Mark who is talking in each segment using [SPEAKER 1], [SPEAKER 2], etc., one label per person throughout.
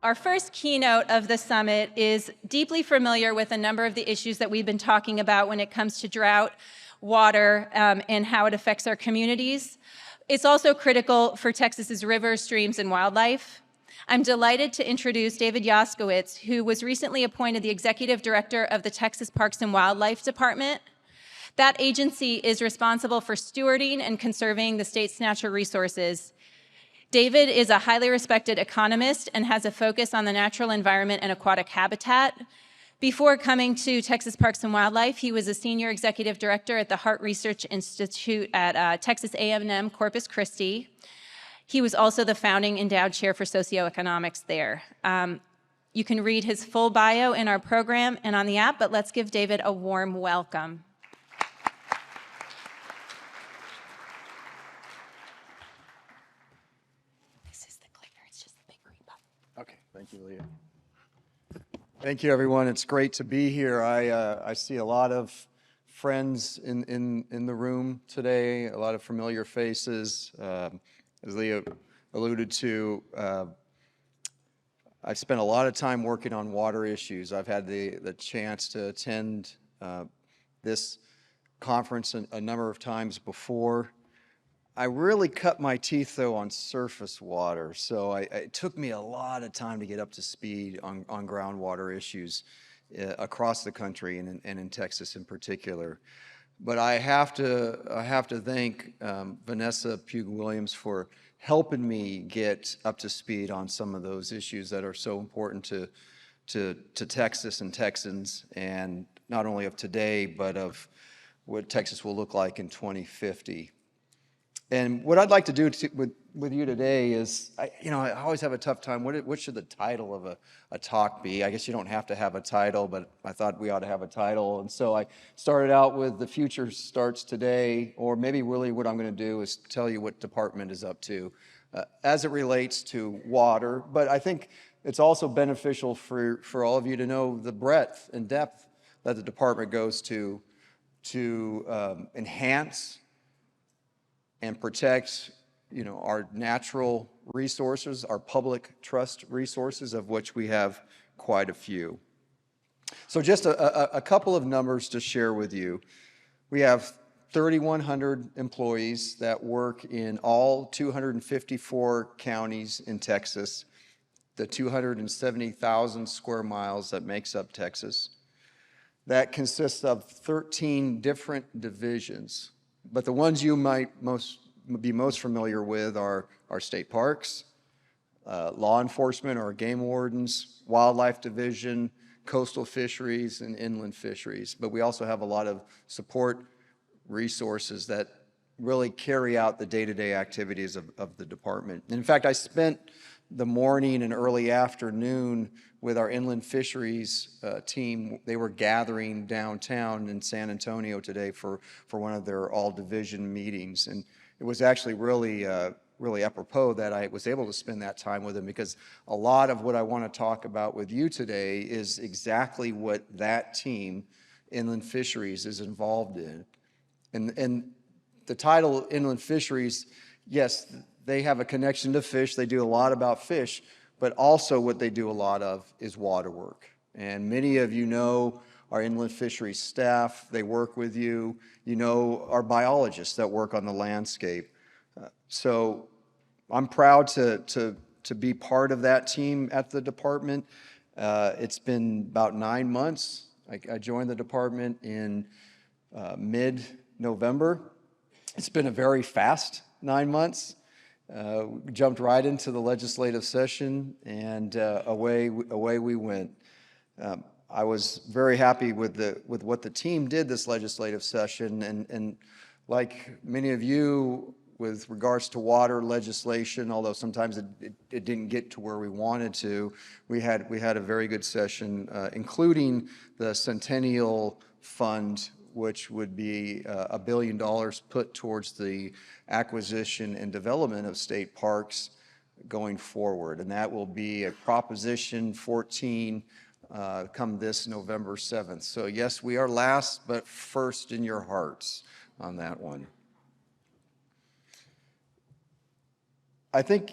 [SPEAKER 1] Our first keynote of the summit is deeply familiar with a number of the issues that we've been talking about when it comes to drought, water, and how it affects our communities. It's also critical for Texas's rivers, streams, and wildlife. I'm delighted to introduce David Yoskowitz, who was recently appointed the Executive Director of the Texas Parks and Wildlife Department. That agency is responsible for stewarding and conserving the state's natural resources. David is a highly respected economist and has a focus on the natural environment and aquatic habitat. Before coming to Texas Parks and Wildlife, he was a senior executive director at the Hart Research Institute at Texas A&M Corpus Christi. He was also the founding endowed chair for socioeconomics there. You can read his full bio in our program and on the app, but let's give David a warm welcome.
[SPEAKER 2] Okay, thank you, Leah. Thank you, everyone. It's great to be here. I see a lot of friends in the room today, a lot of familiar faces. As Leah alluded to, I've spent a lot of time working on water issues. I've had the chance to attend this conference a number of times before. I really cut my teeth, though, on surface water, so it took me a lot of time to get up to speed on groundwater issues across the country and in Texas in particular. But I have to thank Vanessa Pugh-Williams for helping me get up to speed on some of those issues that are so important to Texas and Texans, and not only of today, but of what Texas will look like in 2050. And what I'd like to do with you today is, I always have a tough time. What should the title of a talk be? I guess you don't have to have a title, but I thought we ought to have a title. And so I started out with The Future Starts Today, or maybe really what I'm going to do is tell you what department is up to as it relates to water. But I think it's also beneficial for all of you to know the breadth and depth that the department goes to enhance and protect, our natural resources, our public trust resources, of which we have quite a few. So just a couple of numbers to share with you. We have 3,100 employees that work in all 254 counties in Texas, the 270,000 square miles that makes up Texas. That consists of 13 different divisions. But the ones you might be most familiar with are our state parks, law enforcement or game wardens, wildlife division, coastal fisheries, and inland fisheries. But we also have a lot of support resources that really carry out the day-to-day activities of the department. And in fact, I spent the morning and early afternoon with our inland fisheries team. They were gathering downtown in San Antonio today for one of their all-division meetings. And it was actually really apropos that I was able to spend that time with them, because a lot of what I want to talk about with you today is exactly what that team, Inland Fisheries, is involved in. And the title Inland Fisheries, yes, they have a connection to fish. They do a lot about fish. But also what they do a lot of is water work. And many of you know our inland fisheries staff. They work with you. You know our biologists that work on the landscape. So I'm proud to be part of that team at the department. It's been about 9 months. I joined the department in mid-November. It's been a very fast 9 months. Jumped right into the legislative session, and away we went. I was very happy with what the team did this legislative session, and like many of you, with regards to water legislation, although sometimes it didn't get to where we wanted to, we had a very good session, including the Centennial Fund, which would be $1 billion put towards the acquisition and development of state parks going forward. And that will be a Proposition 14 come this November 7th. So yes, we are last, but first in your hearts on that one. I think,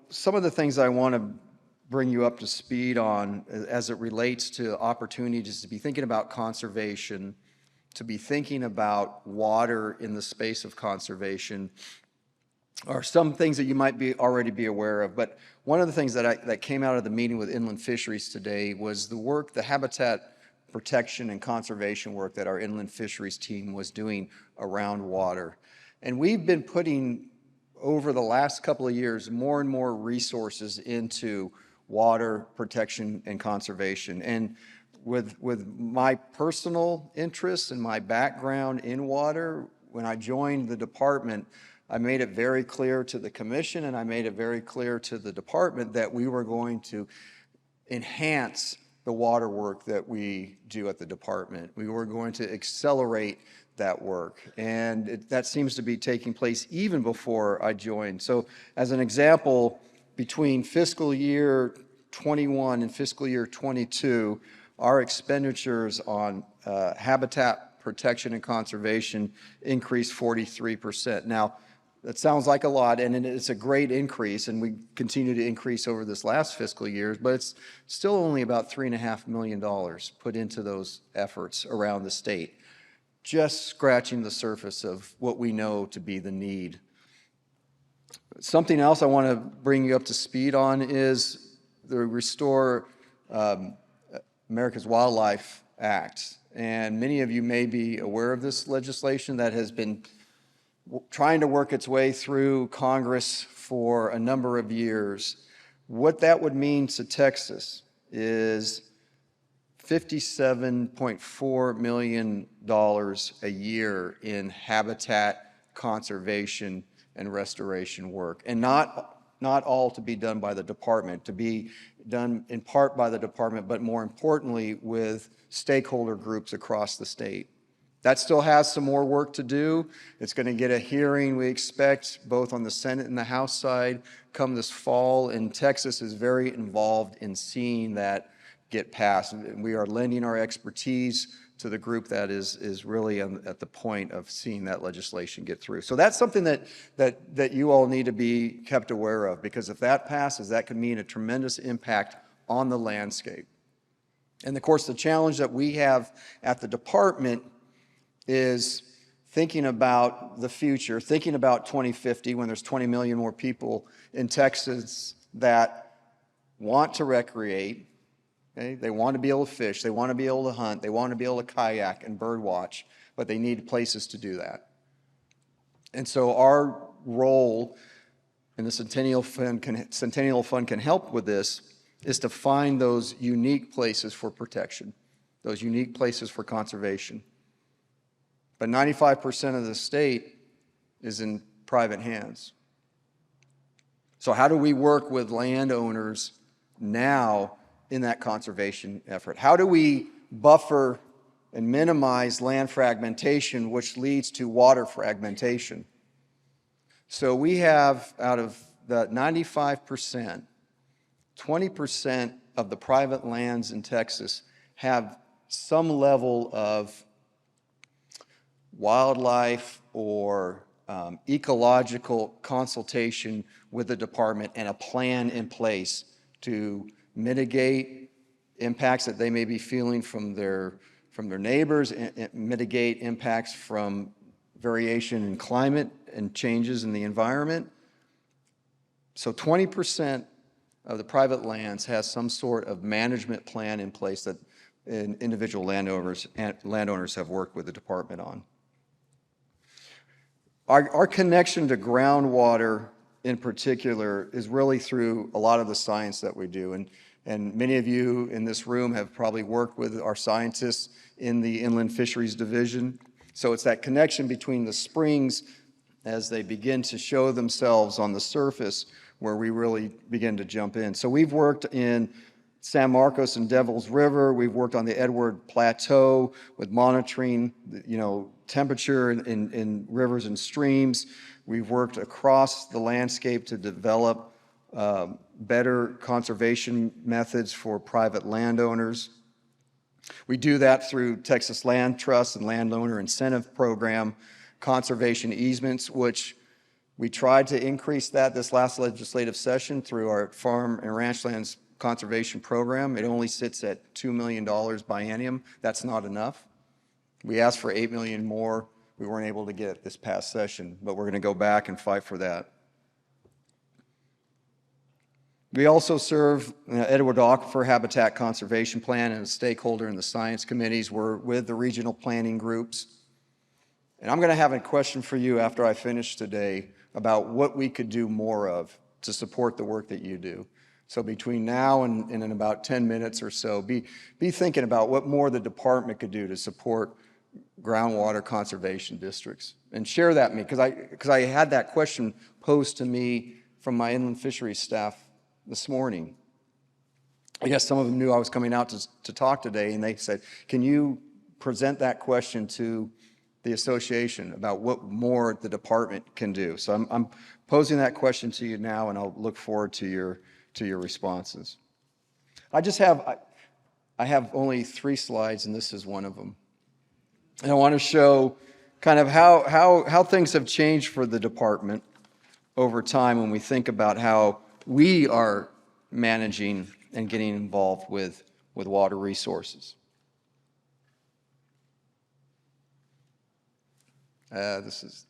[SPEAKER 2] some of the things I want to bring you up to speed on as it relates to opportunities to be thinking about conservation, to be thinking about water in the space of conservation, are some things that you might already be aware of. But one of the things that came out of the meeting with Inland Fisheries today was the work, the habitat protection and conservation work that our Inland Fisheries team was doing around water. And we've been putting, over the last couple of years, more and more resources into water protection and conservation. And with my personal interests and my background in water, when I joined the department, I made it very clear to the commission and I made it very clear to the department that we were going to enhance the water work that we do at the department. We were going to accelerate that work, and that seems to be taking place even before I joined. So as an example, between fiscal year 21 and fiscal year 22, our expenditures on habitat protection and conservation increased 43%. Now, that sounds like a lot, and it's a great increase, and we continue to increase over this last fiscal year, but it's still only about $3.5 million put into those efforts around the state, just scratching the surface of what we know to be the need. Something else I want to bring you up to speed on is the Restore America's Wildlife Act. And many of you may be aware of this legislation that has been trying to work its way through Congress for a number of years. What that would mean to Texas is $57.4 million a year in habitat conservation and restoration work. And not all to be done by the department, to be done in part by the department, but more importantly with stakeholder groups across the state. That still has some more work to do. It's going to get a hearing, we expect, both on the Senate and the House side come this fall, and Texas is very involved in seeing that get passed. And we are lending our expertise to the group that is really at the point of seeing that legislation get through. So that's something that you all need to be kept aware of, because if that passes, that could mean a tremendous impact on the landscape. And of course, the challenge that we have at the department is thinking about the future, thinking about 2050 when there's 20 million more people in Texas that want to recreate. Okay? They want to be able to fish, they want to be able to hunt, they want to be able to kayak and bird watch, but they need places to do that. And so our role in the Centennial Fund can help with this, is to find those unique places for protection, those unique places for conservation. But 95% of the state is in private hands. So how do we work with landowners now in that conservation effort? How do we buffer and minimize land fragmentation, which leads to water fragmentation? So we have, out of the 95%, 20% of the private lands in Texas have some level of wildlife or ecological consultation with the department and a plan in place to mitigate impacts that they may be feeling from their neighbors, and mitigate impacts from variation in climate and changes in the environment. So 20% of the private lands has some sort of management plan in place that individual landowners have worked with the department on. Our connection to groundwater in particular is really through a lot of the science that we do. And many of you in this room have probably worked with our scientists in the Inland Fisheries Division. So it's that connection between the springs as they begin to show themselves on the surface where we really begin to jump in. So we've worked in San Marcos and Devils River. We've worked on the Edward Plateau with monitoring, temperature in rivers and streams. We've worked across the landscape to develop better conservation methods for private landowners. We do that through Texas Land Trust and Landowner Incentive Program, conservation easements, which we tried to increase that this last legislative session through our Farm and Ranch Lands conservation program. It only sits at $2 million biennium. That's not enough. We asked for $8 million more. We weren't able to get it this past session, but we're going to go back and fight for that. We also serve Edward Aquifer Habitat Conservation Plan, and a stakeholder in the science committees. We're with the regional planning groups. And I'm going to have a question for you after I finish today about what we could do more of to support the work that you do. So between now and in about 10 minutes or so, be thinking about what more the department could do to support groundwater conservation districts. And share that with me, because I had that question posed to me from my inland fisheries staff this morning. I guess some of them knew I was coming out to talk today, and they said, can you present that question to the association about what more the department can do? So I'm posing that question to you now, and I'll look forward to your responses. I have only 3 slides, and this is one of them. And I want to show kind of how things have changed for the department over time when we think about how we are managing and getting involved with water resources. This is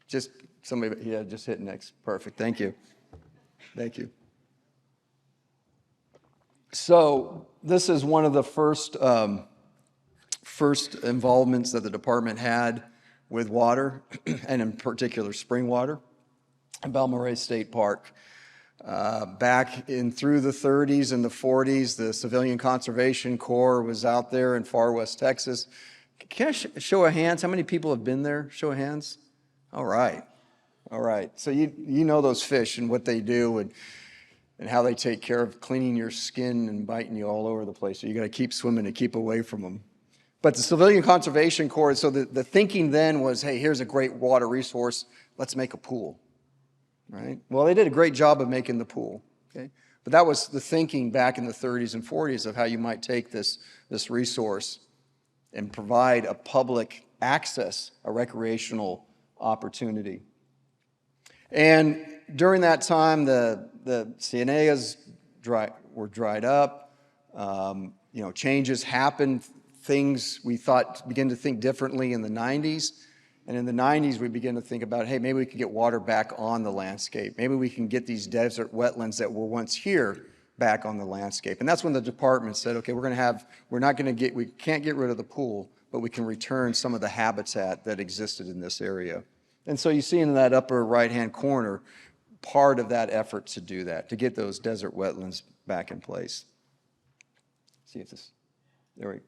[SPEAKER 2] just somebody, yeah, just hit next. Perfect, thank you. Thank you. So this is one of the first involvements that the department had with water, and in particular spring water, in Balmorhea State Park. Back through the 30s and the 40s, the Civilian Conservation Corps was out there in far west Texas. Can I show of hands? How many people have been there? Show of hands. All right. All right. So you know those fish and what they do and how they take care of cleaning your skin and biting you all over the place. So you got to keep swimming to keep away from them. But the Civilian Conservation Corps, so the thinking then was, hey, here's a great water resource. Let's make a pool. Right? Well, they did a great job of making the pool. Okay? But that was the thinking back in the 30s and 40s of how you might take this resource and provide a public access, a recreational opportunity. And during that time, the CNAs were dried up. Changes happened. Things we thought began to think differently in the 90s. And in the 90s, we began to think about, hey, maybe we can get water back on the landscape. Maybe we can get these desert wetlands that were once here back on the landscape. And that's when the department said, okay, we can't get rid of the pool, but we can return some of the habitat that existed in this area. And so you see in that upper right-hand corner, part of that effort to do that, to get those desert wetlands back in place. See if there we go.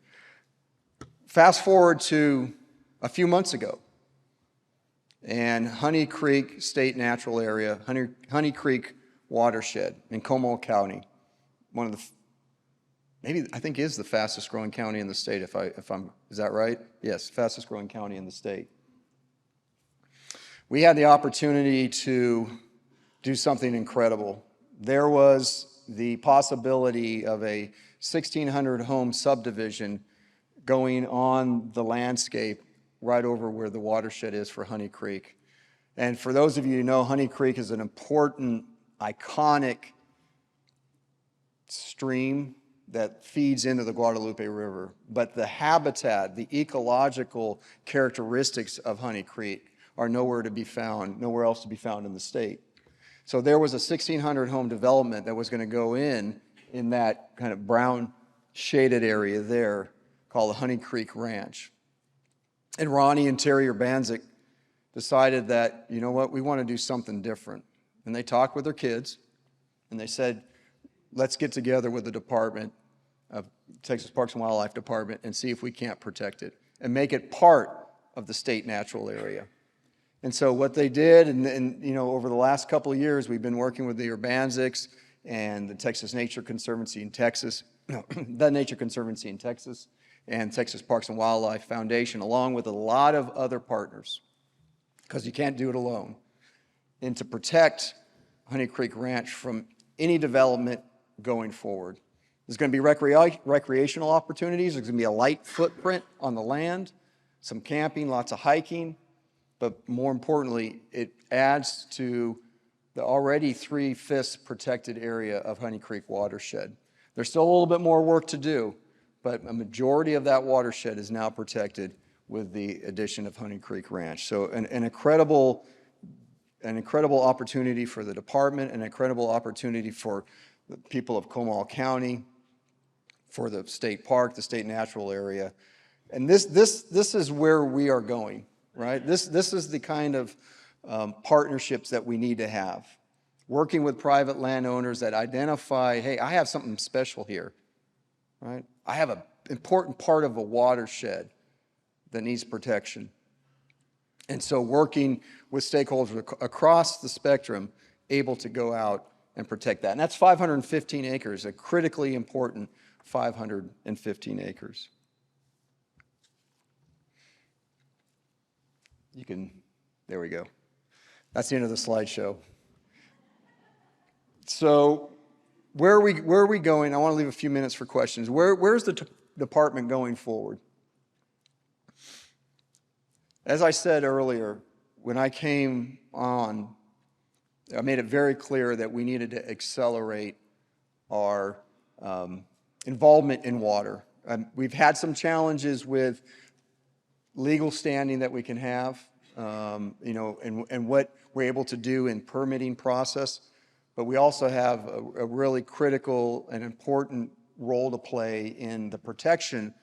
[SPEAKER 2] Fast forward to a few months ago. And Honey Creek State Natural Area, Honey Creek Watershed in Comal County, one of the, I think is the fastest growing county in the state, is that right? Yes, fastest growing county in the state. We had the opportunity to do something incredible. There was the possibility of a 1,600 home subdivision going on the landscape right over where the watershed is for Honey Creek. And for those of you who know, Honey Creek is an important, iconic stream that feeds into the Guadalupe River. But the habitat, the ecological characteristics of Honey Creek are nowhere else to be found in the state. So there was a 1,600 home development that was going to go in that kind of brown shaded area there called the Honey Creek Ranch. And Ronnie and Terry Urbanzik decided that, you know what, we want to do something different. And they talked with their kids, and they said, let's get together with the department of Texas Parks and Wildlife Department and see if we can't protect it and make it part of the state natural area. And so what they did, and over the last couple of years, we've been working with the Urbanziks and the Texas Nature Conservancy in Texas, the Nature Conservancy in Texas, and Texas Parks and Wildlife Foundation, along with a lot of other partners, because you can't do it alone, and to protect Honey Creek Ranch from any development going forward. There's going to be recreational opportunities. There's going to be a light footprint on the land, some camping, lots of hiking, but more importantly, it adds to the already 3/5 protected area of Honey Creek watershed. There's still a little bit more work to do, but a majority of that watershed is now protected with the addition of Honey Creek Ranch. So an incredible opportunity for the department, an incredible opportunity for the people of Comal County, for the state park, the state natural area. And this is where we are going, right? This is the kind of partnerships that we need to have. Working with private landowners that identify, hey, I have something special here, right? I have an important part of a watershed that needs protection. And so working with stakeholders across the spectrum, able to go out and protect that. And that's 515 acres, a critically important 515 acres. There we go. That's the end of the slideshow. So where are we going? I want to leave a few minutes for questions. Where's the department going forward? As I said earlier, when I came on, I made it very clear that we needed to accelerate our involvement in water. We've had some challenges with legal standing that we can have, and what we're able to do in permitting process, but we also have a really critical and important role to play in the protection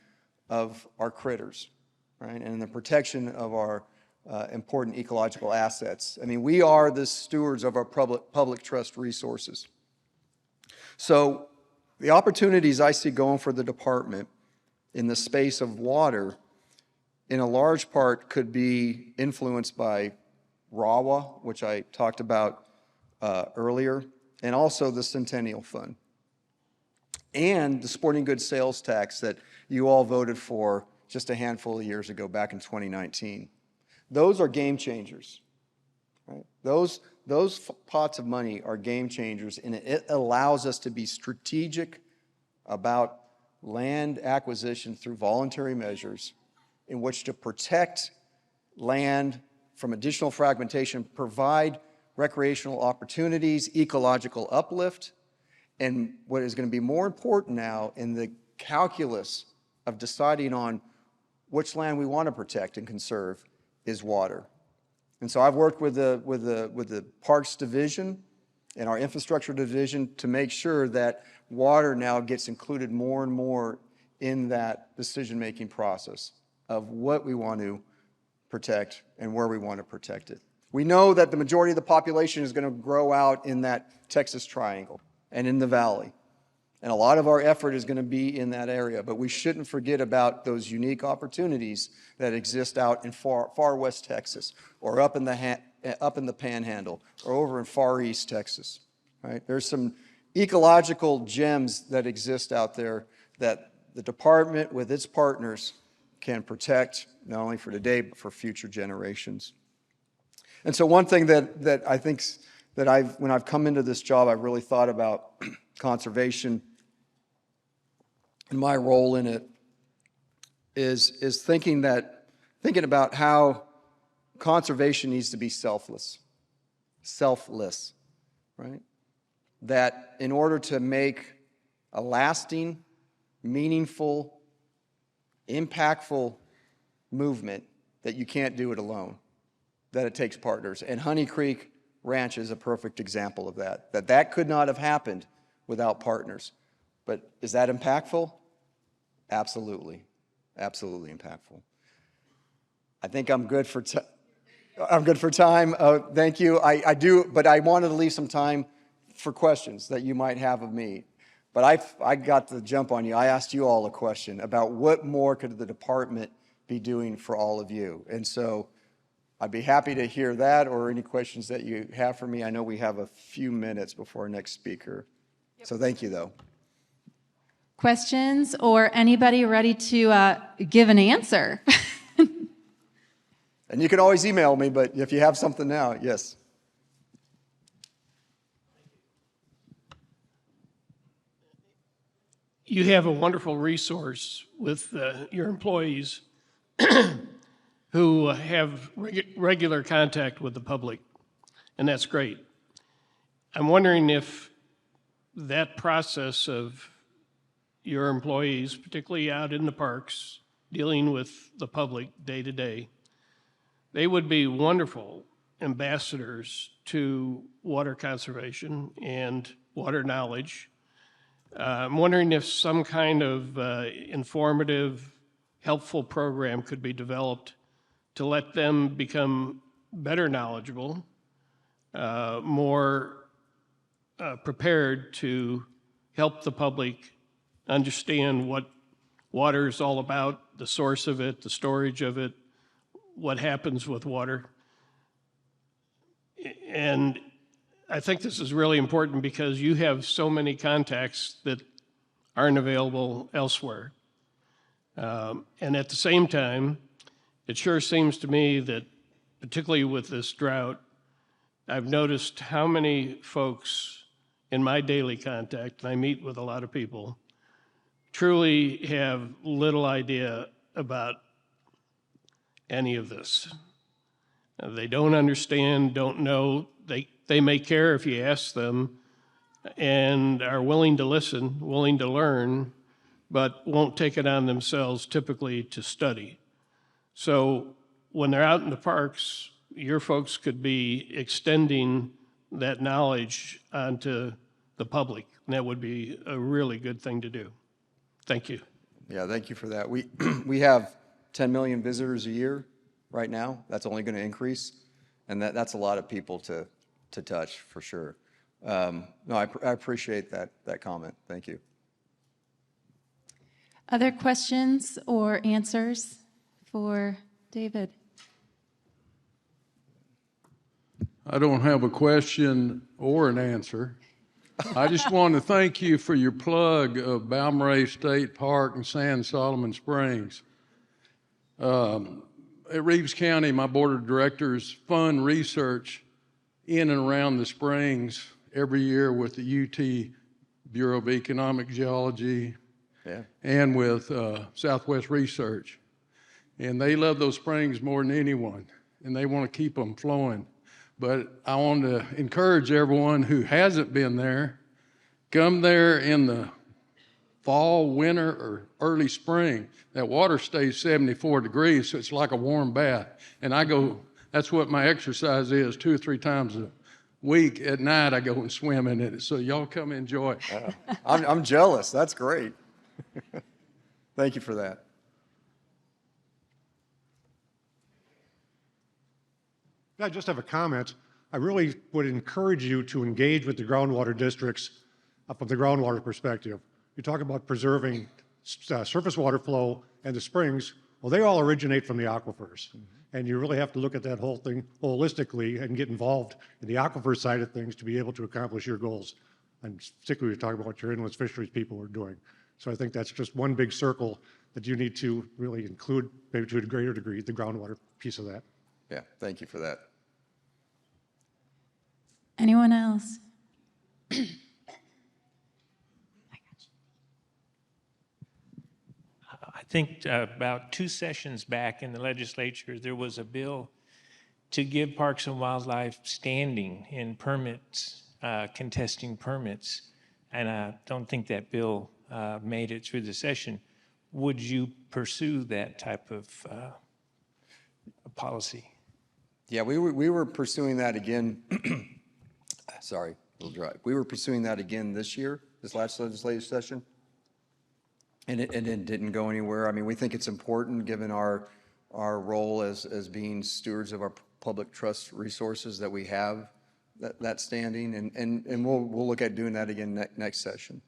[SPEAKER 2] of our critters, right, and the protection of our important ecological assets. I mean, we are the stewards of our public trust resources. So the opportunities I see going for the department in the space of water, in a large part, could be influenced by RAWA, which I talked about earlier, and also the Centennial Fund, and the sporting goods sales tax that you all voted for just a handful of years ago, back in 2019. Those are game changers, right? Those pots of money are game changers, and it allows us to be strategic about land acquisition through voluntary measures in which to protect land from additional fragmentation, provide recreational opportunities, ecological uplift, and what is going to be more important now in the calculus of deciding on which land we want to protect and conserve is water. And so I've worked with the Parks Division and our Infrastructure Division to make sure that water now gets included more and more in that decision-making process of what we want to protect and where we want to protect it. We know that the majority of the population is going to grow out in that Texas Triangle and in the Valley. And a lot of our effort is going to be in that area, but we shouldn't forget about those unique opportunities that exist out in far west Texas, or up in the Panhandle, or over in far east Texas. Right? There's some ecological gems that exist out there that the department with its partners can protect, not only for today, but for future generations. And so one thing that I think that when I've come into this job, I've really thought about conservation and my role in it is thinking about how conservation needs to be selfless, right? That in order to make a lasting, meaningful, impactful movement, that you can't do it alone, that it takes partners. And Honey Creek Ranch is a perfect example of that, that could not have happened without partners. But is that impactful? Absolutely. Absolutely impactful. I think I'm good for time. Thank you. I do, but I wanted to leave some time for questions that you might have of me. But I got the jump on you. I asked you all a question about what more could the department be doing for all of you. And so I'd be happy to hear that or any questions that you have for me. I know we have a few minutes before our next speaker. Yep. So thank you, though.
[SPEAKER 1] Questions or anybody ready to give an answer?
[SPEAKER 2] And you can always email me, but if you have something now, yes.
[SPEAKER 3] You have a wonderful resource with your employees who have regular contact with the public, and that's great. I'm wondering if that process of your employees, particularly out in the parks, dealing with the public day to day, they would be wonderful ambassadors to water conservation and water knowledge. I'm wondering if some kind of informative, helpful program could be developed to let them become better knowledgeable, more prepared to help the public understand what water is all about, the source of it, the storage of it, what happens with water. And I think this is really important because you have so many contacts that aren't available elsewhere. And at the same time, it sure seems to me that, particularly with this drought, I've noticed how many folks in my daily contact, and I meet with a lot of people, truly have little idea about any of this. They don't understand, don't know. They may care if you ask them and are willing to listen, willing to learn, but won't take it on themselves typically to study. So when they're out in the parks, your folks could be extending that knowledge onto the public, and that would be a really good thing to do. Thank you.
[SPEAKER 2] Yeah, thank you for that. We have 10 million visitors a year right now. That's only going to increase, and that's a lot of people to touch for sure. No, I appreciate that comment. Thank you.
[SPEAKER 1] Other questions or answers for David?
[SPEAKER 4] I don't have a question or an answer. I just want to thank you for your plug of Balmorhea State Park and San Solomon Springs. At Reeves County, my board of directors fund research in and around the springs every year with the UT Bureau of Economic Geology and with Southwest Research. And they love those springs more than anyone, and they want to keep them flowing. But I want to encourage everyone who hasn't been there, come there in the fall, winter, or early spring. That water stays 74 degrees, so it's like a warm bath. And I go, that's what my exercise is, 2 or 3 times a week. At night, I go and swim in it. So y'all come enjoy it.
[SPEAKER 2] I'm jealous. That's great. Thank you for that.
[SPEAKER 5] I just have a comment. I really would encourage you to engage with the groundwater districts from the groundwater perspective. You talk about preserving surface water flow and the springs. Well, they all originate from the aquifers. And you really have to look at that whole thing holistically and get involved in the aquifer side of things to be able to accomplish your goals. And particularly talking about what your inland fisheries people are doing. So I think that's just one big circle that you need to really include, maybe to a greater degree, the groundwater piece of that.
[SPEAKER 2] Yeah, thank you for that.
[SPEAKER 1] Anyone else?
[SPEAKER 6] I think about 2 sessions back in the legislature, there was a bill to give Parks and Wildlife standing in permits, contesting permits, and I don't think that bill made it through the session. Would you pursue that type of policy?
[SPEAKER 2] Yeah, we were pursuing that again. Sorry, a little dry. We were pursuing that again this year, this last legislative session, and it didn't go anywhere. I mean, we think it's important, given our role as being stewards of our public trust resources, that we have that standing, and we'll look at doing that again next session.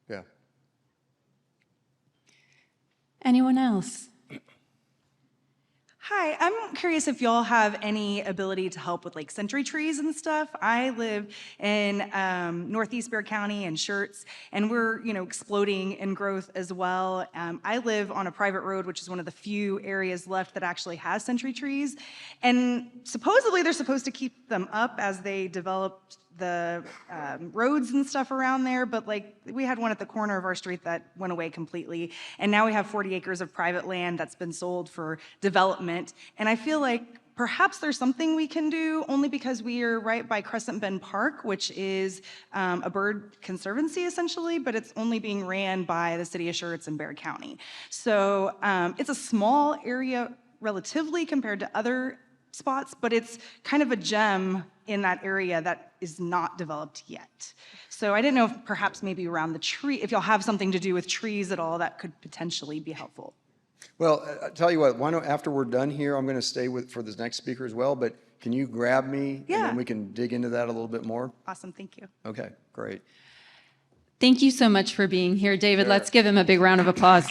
[SPEAKER 2] Yeah.
[SPEAKER 1] Anyone else?
[SPEAKER 7] Hi, I'm curious if y'all have any ability to help with like century trees and stuff. I live in Northeast Bexar County and Schertz, and we're exploding in growth as well. I live on a private road, which is one of the few areas left that actually has century trees, and supposedly they're supposed to keep them up as they develop the roads and stuff around there, but like we had one at the corner of our street that went away completely, and now we have 40 acres of private land that's been sold for development, and I feel like perhaps there's something we can do, only because we are right by Crescent Bend Park, which is a bird conservancy essentially, but it's only being ran by the city of Schertz and Bexar County. So it's a small area relatively compared to other spots, but it's kind of a gem in that area that is not developed yet. So I didn't know if perhaps maybe around the tree, if y'all have something to do with trees at all, that could potentially be helpful.
[SPEAKER 2] Well, I tell you what, why don't, after we're done here, I'm going to stay for the next speaker as well, but can you grab me? And
[SPEAKER 7] Yeah.
[SPEAKER 2] then we can dig into that a little bit more?
[SPEAKER 7] Awesome, thank you.
[SPEAKER 2] Okay, great.
[SPEAKER 1] Thank you so much for being here, David. Let's give him a big round of applause.